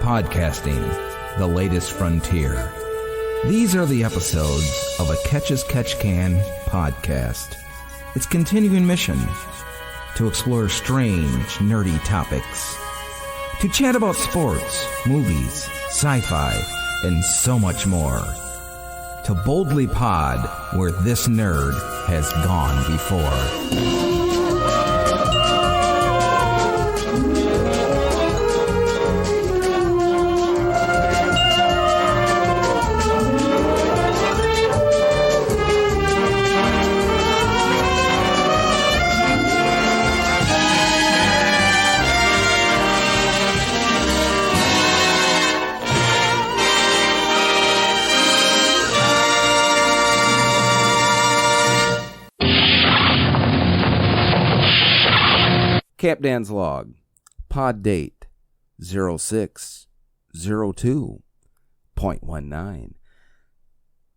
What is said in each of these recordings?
Podcasting, the latest frontier. These are the episodes of a Catch as Catch Can podcast. Its continuing mission: to explore strange, nerdy topics, to chat about sports, movies, sci-fi, and so much more. To boldly pod where this nerd has gone before. Captain's Log, pod date 0602.19.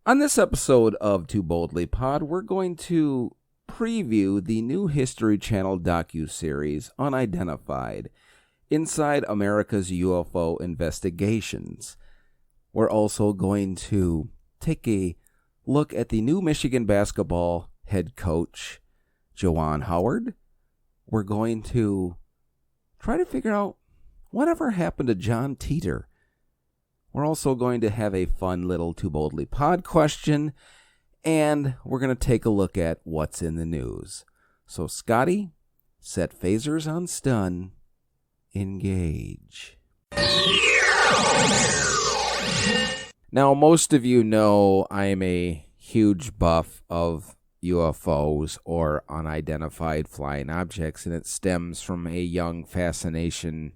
On this episode of Too Boldly Pod, we're going to preview the new History Channel docuseries Unidentified, Inside America's UFO Investigations. We're also going to take a look at the new Michigan basketball head coach, Juwan Howard. We're going to try to figure out whatever happened to John Titor. We're also going to have a fun little Too Boldly Pod question, and we're going to take a look at what's in the news. So, Scotty, set phasers on stun, engage. Now, most of you know I'm a huge buff of UFOs or unidentified flying objects, and it stems from a young fascination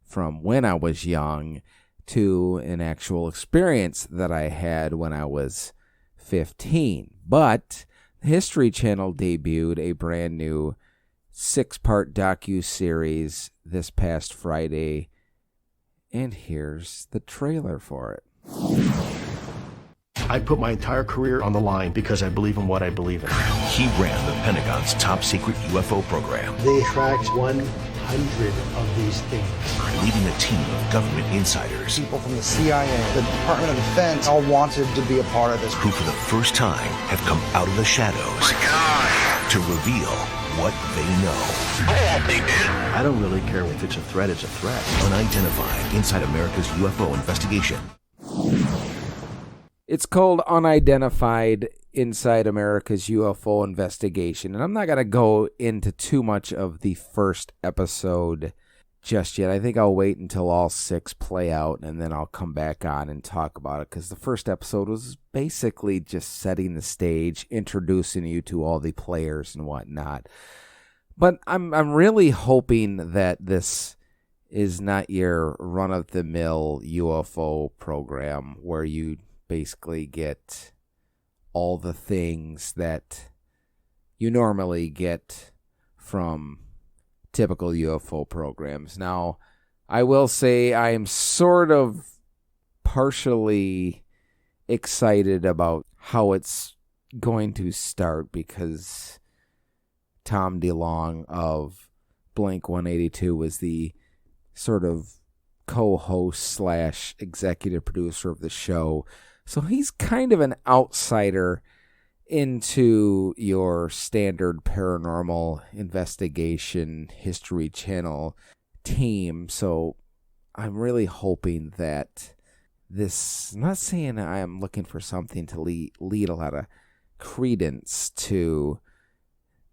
from when I was young to an actual experience that I had when I was 15. But the History Channel debuted a brand new 6-part docuseries this past Friday, and here's the trailer for it. I put my entire career on the line because I believe in what I believe in. He ran the Pentagon's top secret UFO program. They tracked 100 of these things. Leading a team of government insiders. People from the CIA, the Department of Defense, all wanted to be a part of this. Who for the first time have come out of the shadows. My God. To reveal what they know. I don't really care if it's a threat, it's a threat. Unidentified, Inside America's UFO Investigation. It's called Unidentified, Inside America's UFO Investigation. And I'm not going to go into too much of the first episode just yet. I think I'll wait until all 6 play out, and then I'll come back on and talk about it. Because the first episode was basically just setting the stage, introducing you to all the players and whatnot. But I'm really hoping that this is not your run-of-the-mill UFO program where you basically get all the things that you normally get from typical UFO programs. Now, I will say I am sort of partially excited about how it's going to start because Tom DeLonge of Blink-182 was the sort of co-host / executive producer of the show. So he's kind of an outsider into your standard paranormal investigation History Channel team. So I'm really hoping that this, I'm not saying I am looking for something to lead a lot of credence to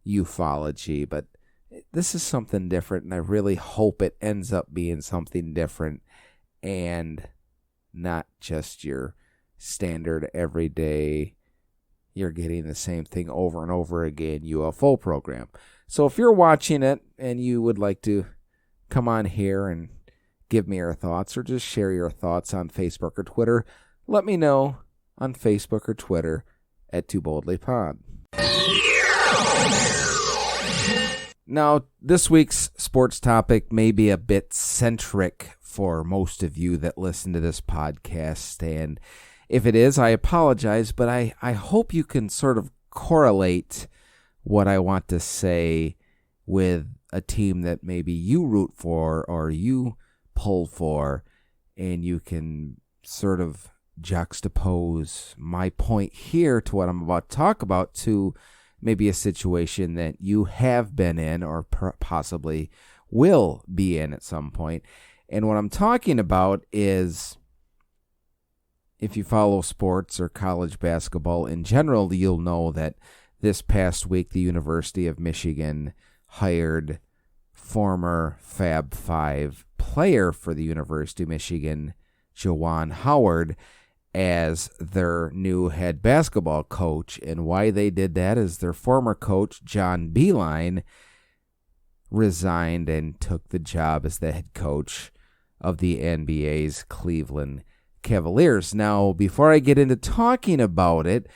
ufology, but this is something different, and I really hope it ends up being something different and not just your standard everyday, you're getting the same thing over and over again UFO program. So if you're watching it and you would like to come on here and give me your thoughts or just share your thoughts on Facebook or Twitter, let me know on Facebook or Twitter at Too Boldly Pod. Now, this week's sports topic may be a bit centric for most of you that listen to this podcast, and if it is, I apologize, but I hope you can sort of correlate what I want to say with a team that maybe you root for or you pull for, and you can sort of juxtapose my point here to what I'm about to talk about to maybe a situation that you have been in or possibly will be in at some point. And what I'm talking about is, if you follow sports or college basketball in general, you'll know that this past week the University of Michigan hired former Fab Five player for the University of Michigan, Juwan Howard, as their new head basketball coach. And why they did that is their former coach, John Beilein, resigned and took the job as the head coach of the NBA's Cleveland Cavaliers. Now, before I get into talking about it,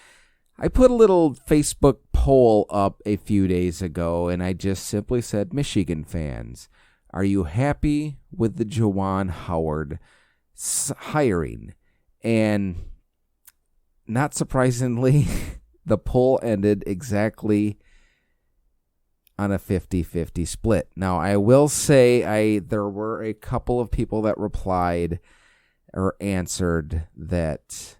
I put a little Facebook poll up a few days ago, and I just simply said, Michigan fans, are you happy with the Juwan Howard hiring? And not surprisingly, the poll ended exactly on a 50-50 split. Now, I will say there were a couple of people that replied or answered that,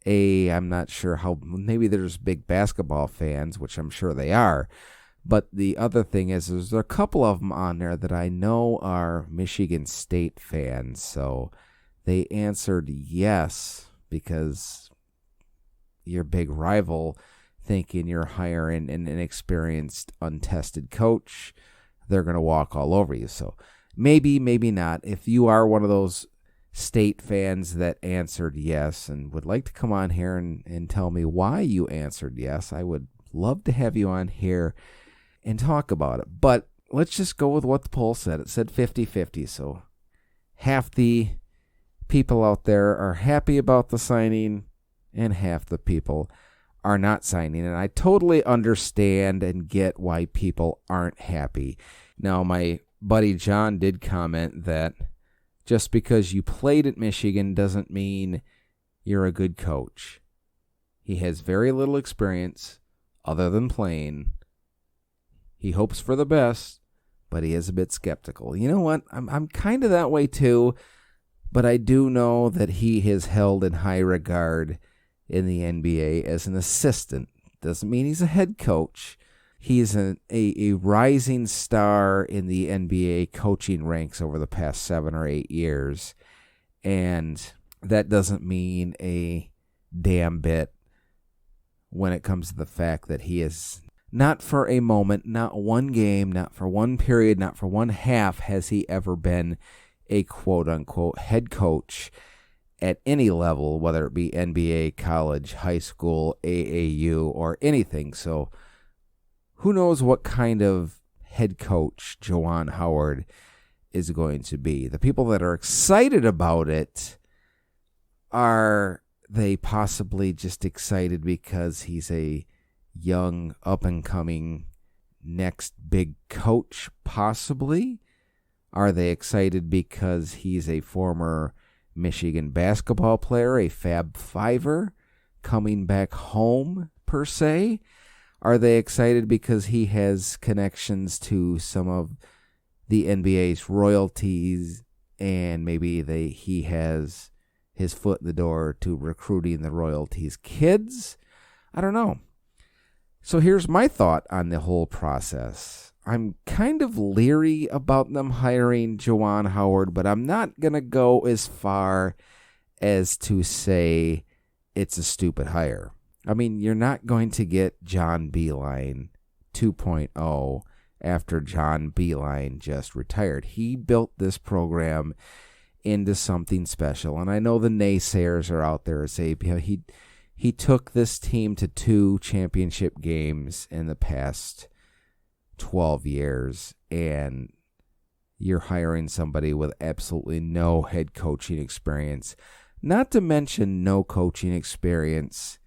I'm not sure how, maybe there's big basketball fans, which I'm sure they are. But the other thing is there's a couple of them on there that I know are Michigan State fans. So they answered yes, because your big rival, thinking you're hiring an inexperienced, untested coach, they're going to walk all over you. So maybe, maybe not. If you are one of those State fans that answered yes and would like to come on here and tell me why you answered yes, I would love to have you on here and talk about it. But let's just go with what the poll said. It said 50-50, so half the people out there are happy about the signing and half the people are not signing. And I totally understand and get why people aren't happy. Now, my buddy John did comment that just because you played at Michigan doesn't mean you're a good coach. He has very little experience other than playing. He hopes for the best, but he is a bit skeptical. You know what? I'm kind of that way too, but I do know that he is held in high regard in the NBA as an assistant. Doesn't mean he's a head coach. He's a rising star in the NBA coaching ranks over the past 7 or 8 years. And that doesn't mean a damn bit when it comes to the fact that he is not for a moment, not one game, not for one period, not for one half has he ever been a quote-unquote head coach at any level, whether it be NBA, college, high school, AAU, or anything. So who knows what kind of head coach Juwan Howard is going to be. The people that are excited about it, are they possibly just excited because he's a young, up-and-coming next big coach, possibly? Are they excited because he's a former Michigan basketball player, a Fab Fiver, coming back home, per se? Are they excited because he has connections to some of the NBA's royalties and maybe he has his foot in the door to recruiting the royalties' kids? I don't know. So here's my thought on the whole process. I'm kind of leery about them hiring Juwan Howard, but I'm not going to go as far as to say it's a stupid hire. I mean, you're not going to get John Beilein 2.0 after John Beilein just retired. He built this program into something special, and I know the naysayers are out there say, you know, he took this team to 2 championship games in the past 12 years, and you're hiring somebody with absolutely no head coaching experience, not to mention no coaching experience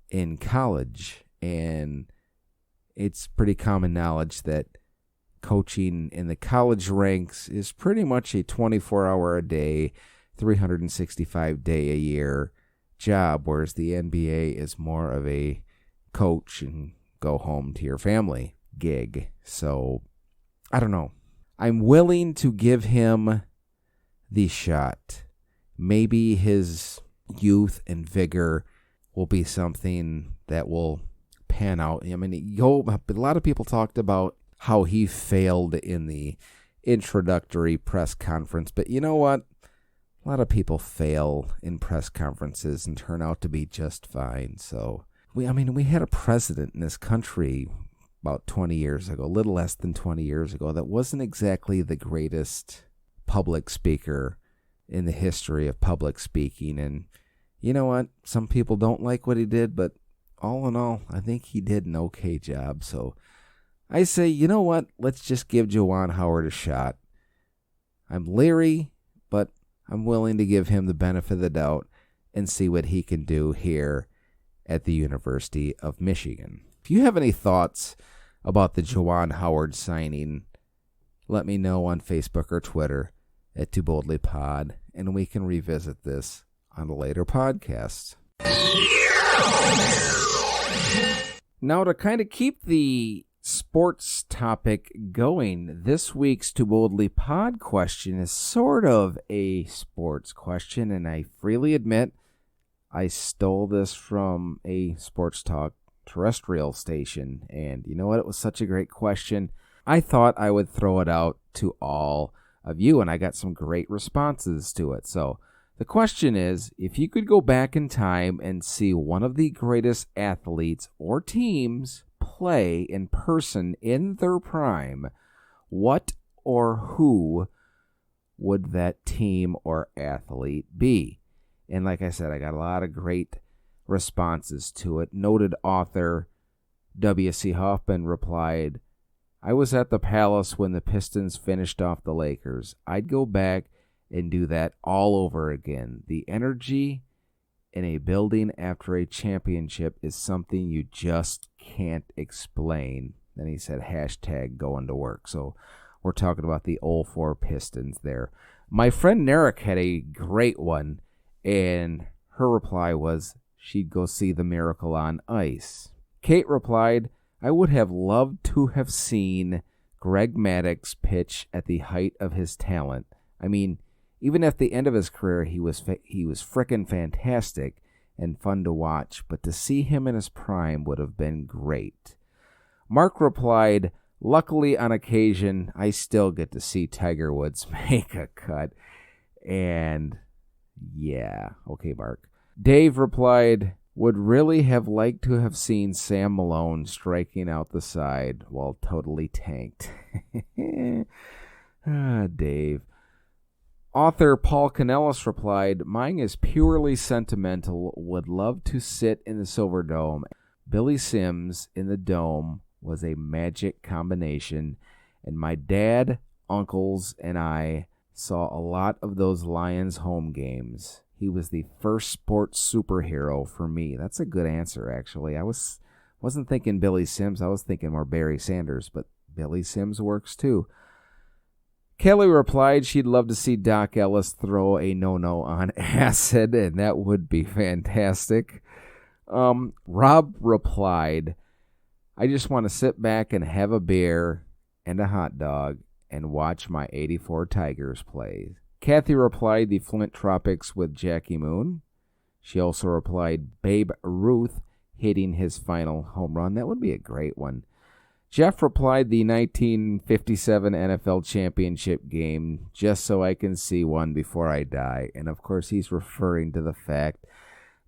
in college. And it's pretty common knowledge that coaching in the college ranks is pretty much a 24-hour-a-day, 365-day-a-year job, whereas the NBA is more of a coach and go home to your family gig. So I don't know. I'm willing to give him the shot. Maybe his youth and vigor will be something that will pan out. I mean, a lot of people talked about how he failed in the introductory press conference, but you know what? A lot of people fail in press conferences and turn out to be just fine. So, we had a president in this country about 20 years ago, a little less than 20 years ago, that wasn't exactly the greatest public speaker in the history of public speaking. And you know what? Some people don't like what he did, but all in all, I think he did an okay job. So I say, you know what? Let's just give Juwan Howard a shot. I'm leery, but I'm willing to give him the benefit of the doubt and see what he can do here at the University of Michigan. If you have any thoughts about the Juwan Howard signing, let me know on Facebook or Twitter at Too Boldly Pod, and we can revisit this on a later podcast. Now, to kind of keep the sports topic going, this week's Too Boldly Pod question is sort of a sports question, and I freely admit I stole this from a sports talk terrestrial station, and you know what? It was such a great question. I thought I would throw it out to all of you, and I got some great responses to it. So the question is, if you could go back in time and see one of the greatest athletes or teams play in person in their prime, what or who would that team or athlete be? And like I said, I got a lot of great responses to it. Noted author W.C. Hoffman replied, I was at the Palace when the Pistons finished off the Lakers. I'd go back and do that all over again. The energy in a building after a championship is something you just can't explain. Then he said, hashtag going to work. So we're talking about the 04 Pistons there. My friend Narek had a great one, and her reply was she'd go see the Miracle on Ice. Kate replied, I would have loved to have seen Greg Maddux pitch at the height of his talent. I mean, even at the end of his career, he was frickin' fantastic and fun to watch, but to see him in his prime would have been great. Mark replied, luckily on occasion, I still get to see Tiger Woods make a cut. And yeah, okay, Mark. Dave replied, would really have liked to have seen Sam Malone striking out the side while totally tanked. Dave. Author Paul Canellis replied, mine is purely sentimental, would love to sit in the Silver Dome. Billy Sims in the Dome was a magic combination, and my dad, uncles, and I saw a lot of those Lions home games. He was the first sports superhero for me. That's a good answer, actually. I wasn't thinking Billy Sims. I was thinking more Barry Sanders, but Billy Sims works too. Kelly replied she'd love to see Doc Ellis throw a no-no on acid, and that would be fantastic. Rob replied, I just want to sit back and have a beer and a hot dog and watch my 84 Tigers play. Kathy replied the Flint Tropics with Jackie Moon. She also replied Babe Ruth hitting his final home run. That would be a great one. Jeff replied the 1957 NFL championship game, just so I can see one before I die. And of course he's referring to the fact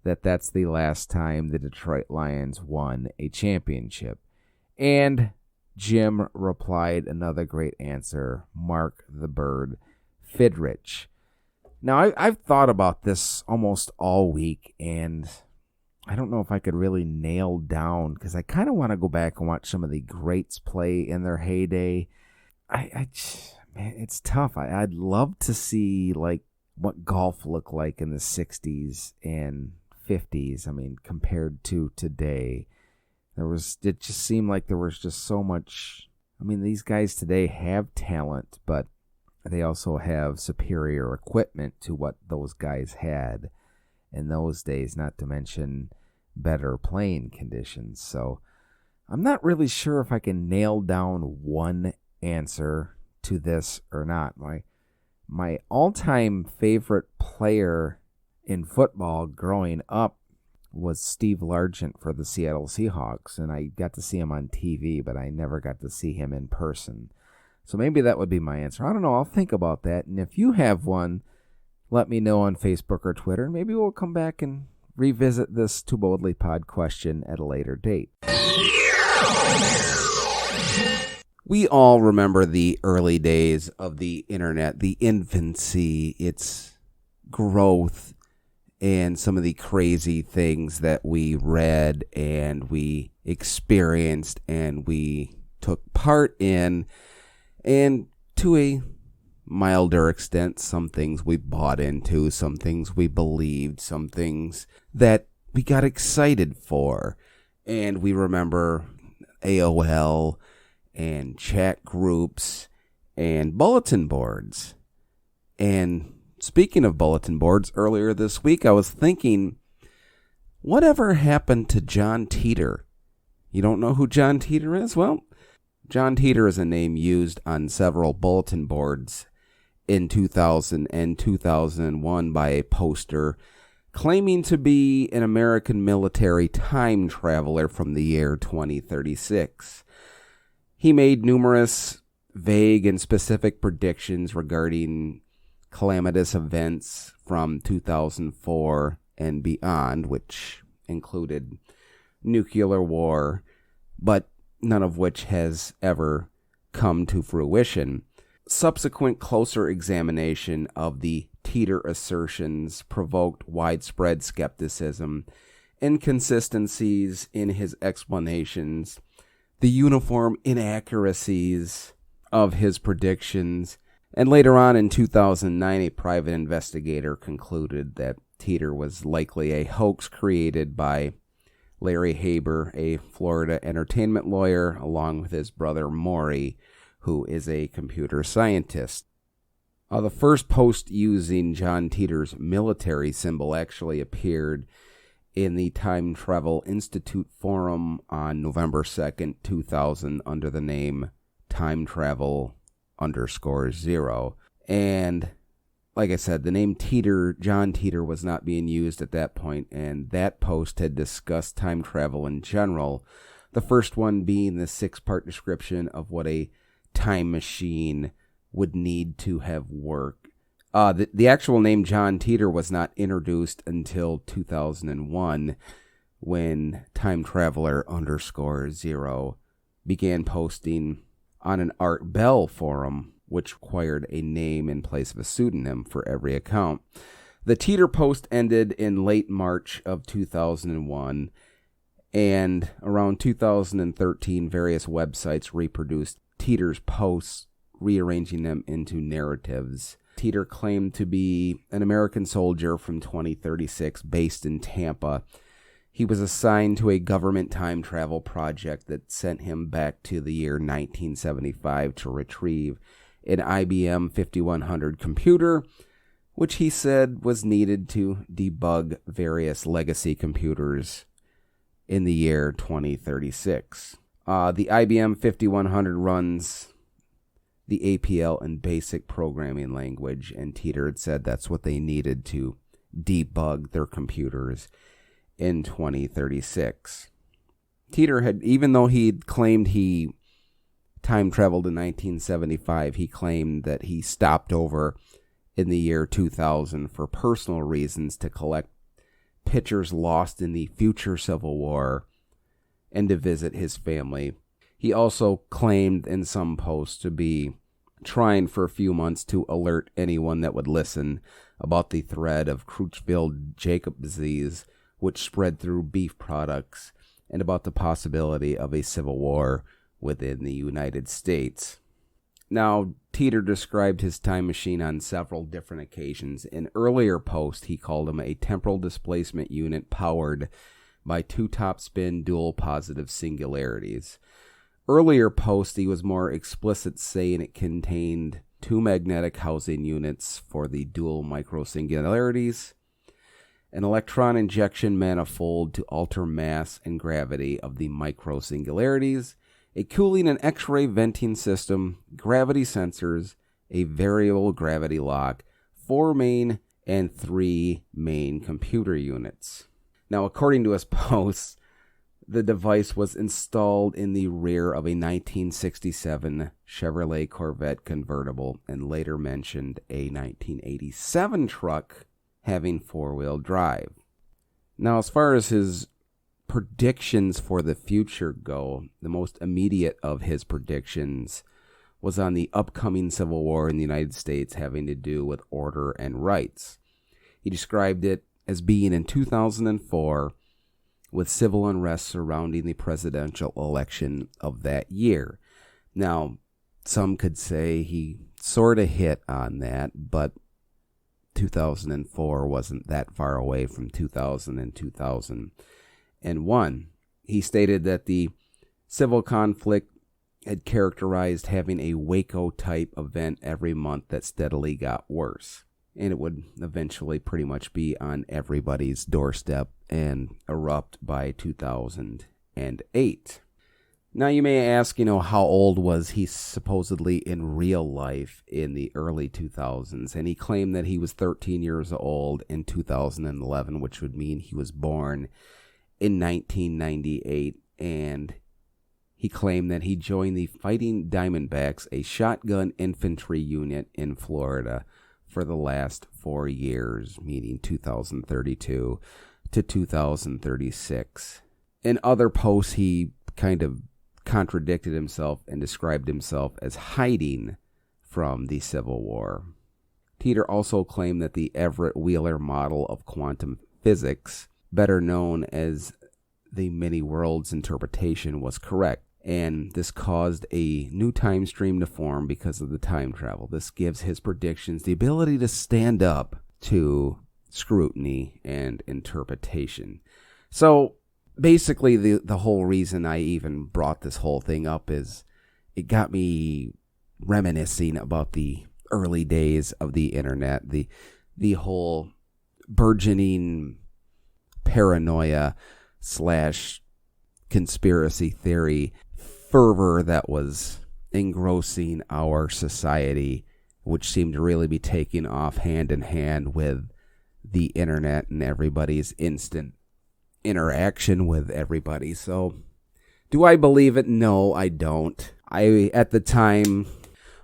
that that's the last time the Detroit Lions won a championship. And Jim replied another great answer, Mark the Bird Fidrich. Now, I've thought about this almost all week, and I don't know if I could really nail down, because I kind of want to go back and watch some of the greats play in their heyday. Man, it's tough. I'd love to see like what golf looked like in the 60s and 50s. I mean, compared to today, it just seemed like there was just so much. I mean, these guys today have talent, but they also have superior equipment to what those guys had in those days, not to mention better playing conditions. So I'm not really sure if I can nail down one answer to this or not. My all-time favorite player in football growing up was Steve Largent for the Seattle Seahawks, and I got to see him on TV, but I never got to see him in person. So maybe that would be my answer. I don't know. I'll think about that. And if you have one, let me know on Facebook or Twitter. Maybe we'll come back and revisit this Too Boldly Pod question at a later date. We all remember the early days of the internet, the infancy, its growth, and some of the crazy things that we read and we experienced and we took part in. And to a milder extent, some things we bought into, some things we believed, some things that we got excited for. And we remember AOL and chat groups and bulletin boards. And speaking of bulletin boards, earlier this week I was thinking, whatever happened to John Titor? You don't know who John Titor is? Well, John Titor is a name used on several bulletin boards in 2000 and 2001 by a poster claiming to be an American military time traveler from the year 2036. He made numerous vague and specific predictions regarding calamitous events from 2004 and beyond, which included nuclear war, but none of which has ever come to fruition. Subsequent closer examination of the Titor assertions provoked widespread skepticism, inconsistencies in his explanations, the uniform inaccuracies of his predictions, and later on in 2009, a private investigator concluded that Titor was likely a hoax created by Larry Haber, a Florida entertainment lawyer, along with his brother Maury, who is a computer scientist. The first post using John Titor's military symbol actually appeared in the Time Travel Institute forum on November 2nd, 2000, under the name Time Travel _0. And like I said, the name Titor, John Titor, was not being used at that point, and that post had discussed time travel in general, the first one being the 6-part description of what a time machine would need to have worked. The actual name John Titor was not introduced until 2001, when Time Traveler _0 began posting on an Art Bell forum, which required a name in place of a pseudonym for every account. The Titor post ended in late March of 2001, and around 2013, various websites reproduced Titor's posts, rearranging them into narratives. Titor claimed to be an American soldier from 2036 based in Tampa. He was assigned to a government time travel project that sent him back to the year 1975 to retrieve an IBM 5100 computer, which he said was needed to debug various legacy computers in the year 2036. The IBM 5100 runs the APL and BASIC programming language, and Titor had said that's what they needed to debug their computers in 2036. Titor had, even though he'd claimed he time traveled in 1975, he claimed that he stopped over in the year 2000 for personal reasons to collect pictures lost in the future Civil War and to visit his family. He also claimed in some posts to be trying for a few months to alert anyone that would listen about the threat of Creutzfeldt-Jakob disease, which spread through beef products, and about the possibility of a civil war within the United States. Now, Titor described his time machine on several different occasions. In earlier posts, he called him a temporal displacement unit powered by 2 top-spin dual positive singularities. Earlier posts, he was more explicit, saying it contained 2 magnetic housing units for the dual microsingularities, an electron injection manifold to alter mass and gravity of the microsingularities, a cooling and X-ray venting system, gravity sensors, a variable gravity lock, 4 main and 3 main computer units. Now, according to his posts, the device was installed in the rear of a 1967 Chevrolet Corvette convertible and later mentioned a 1987 truck having 4-wheel drive. Now, as far as his predictions for the future go, the most immediate of his predictions was on the upcoming Civil War in the United States having to do with order and rights. He described it as being in 2004 with civil unrest surrounding the presidential election of that year. Now, some could say he sort of hit on that, but 2004 wasn't that far away from 2000 and 2001. He stated that the civil conflict had characterized having a Waco-type event every month that steadily got worse, and it would eventually pretty much be on everybody's doorstep and erupt by 2008. Now you may ask, how old was he supposedly in real life in the early 2000s? And he claimed that he was 13 years old in 2011, which would mean he was born in 1998. And he claimed that he joined the Fighting Diamondbacks, a shotgun infantry unit in Florida, for the last 4 years, meaning 2032 to 2036. In other posts, he kind of contradicted himself and described himself as hiding from the Civil War. Titor also claimed that the Everett Wheeler model of quantum physics, better known as the many worlds interpretation, was correct, and this caused a new time stream to form because of the time travel. This gives his predictions the ability to stand up to scrutiny and interpretation. So basically, the whole reason I even brought this whole thing up is it got me reminiscing about the early days of the internet, the whole burgeoning paranoia / conspiracy theory fervor that was engrossing our society, which seemed to really be taking off hand in hand with the internet and everybody's instant interaction with everybody. So, do I believe it? No, I don't. I, at the time,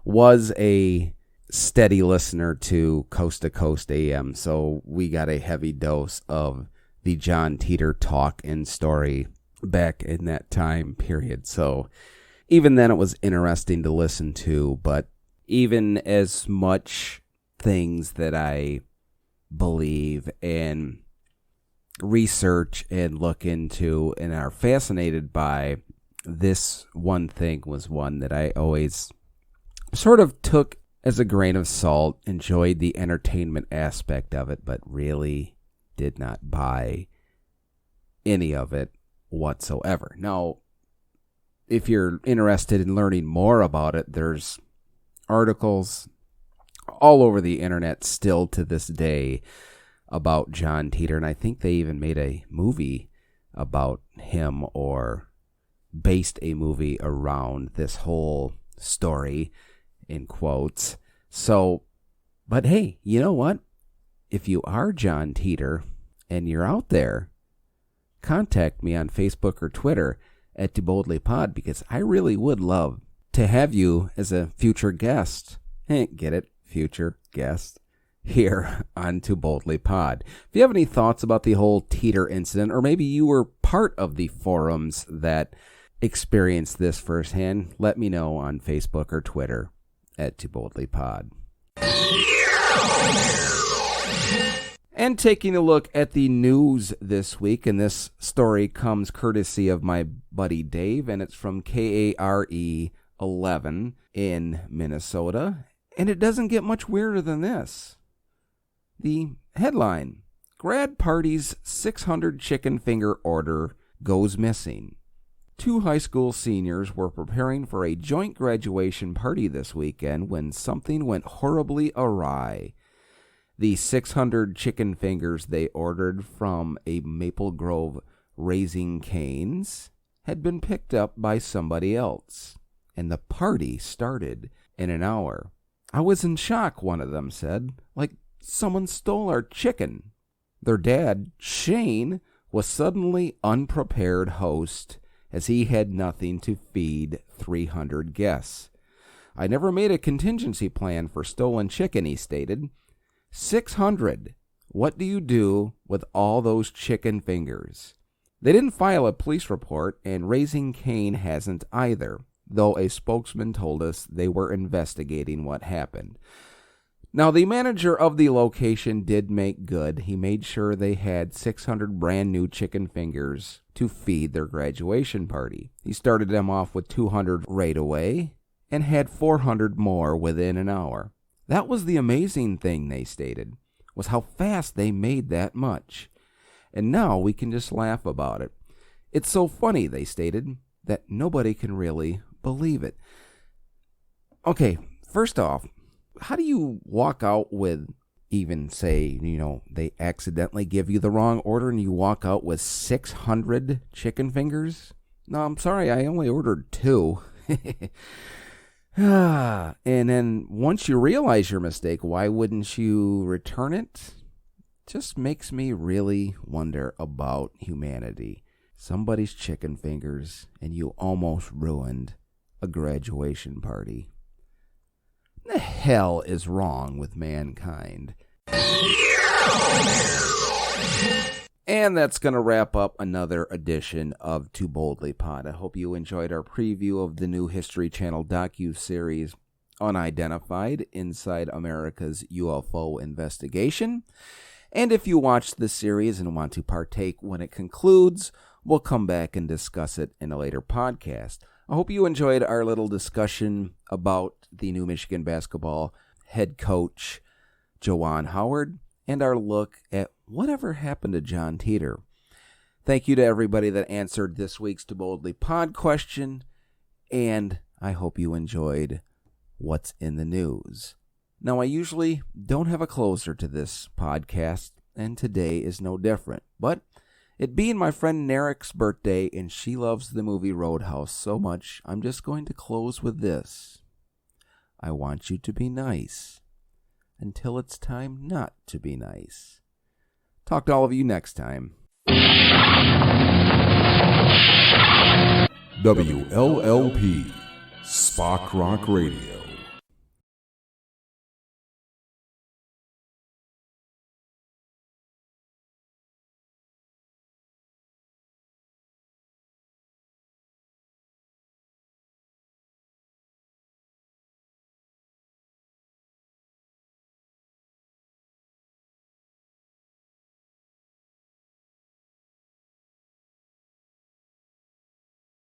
was a steady listener to Coast to Coast AM, so we got a heavy dose of the John Titor talk and story back in that time period. So, even then it was interesting to listen to, but even as much things that I believe and research and look into and are fascinated by, this one thing was one that I always sort of took as a grain of salt, enjoyed the entertainment aspect of it, but really did not buy any of it whatsoever. Now, if you're interested in learning more about it, there's articles all over the internet still to this day about John Titor, and I think they even made a movie about him or based a movie around this whole story, in quotes. So, but hey, you know what? If you are John Titor and you're out there, contact me on Facebook or Twitter at DoBoldlyPod, because I really would love to have you as a future guest. Get it? Future guest here on To Boldly Pod. If you have any thoughts about the whole Titor incident, or maybe you were part of the forums that experienced this firsthand, let me know on Facebook or Twitter at To Boldly Pod. And taking a look at the news this week, and this story comes courtesy of my buddy Dave, and it's from KARE 11 in Minnesota, and it doesn't get much weirder than this. The headline, Grad Party's 600 chicken finger order goes missing. 2 high school seniors were preparing for a joint graduation party this weekend when something went horribly awry. The 600 chicken fingers they ordered from a Maple Grove Raising Cane's had been picked up by somebody else, and the party started in an hour. I was in shock, one of them said, like someone stole our chicken. Their dad, Shane, was suddenly unprepared host as he had nothing to feed 300 guests. I never made a contingency plan for stolen chicken, he stated. 600. What do you do with all those chicken fingers? They didn't file a police report, and Raising Cain hasn't either, though a spokesman told us they were investigating what happened. Now, the manager of the location did make good. He made sure they had 600 brand new chicken fingers to feed their graduation party. He started them off with 200 right away and had 400 more within an hour. That was the amazing thing, they stated, was how fast they made that much. And now we can just laugh about it. It's so funny, they stated, that nobody can really believe it. Okay, first off, how do you walk out with, even say, they accidentally give you the wrong order and you walk out with 600 chicken fingers? No, I'm sorry, I only ordered 2. And then once you realize your mistake, why wouldn't you return it? Just makes me really wonder about humanity. Somebody's chicken fingers and you almost ruined a graduation party. What the hell is wrong with mankind? And that's going to wrap up another edition of Too Boldly Pod. I hope you enjoyed our preview of the new History Channel docuseries Unidentified, Inside America's UFO Investigation. And if you watched the series and want to partake when it concludes, we'll come back and discuss it in a later podcast. I hope you enjoyed our little discussion about the new Michigan basketball head coach, Juwan Howard, and our look at whatever happened to John Titor. Thank you to everybody that answered this week's Too Boldly Pod question, and I hope you enjoyed what's in the news. Now, I usually don't have a closer to this podcast, and today is no different, but it being my friend Narek's birthday, and she loves the movie Roadhouse so much, I'm just going to close with this. I want you to be nice until it's time not to be nice. Talk to all of you next time. WLLP, Spock Rock Radio.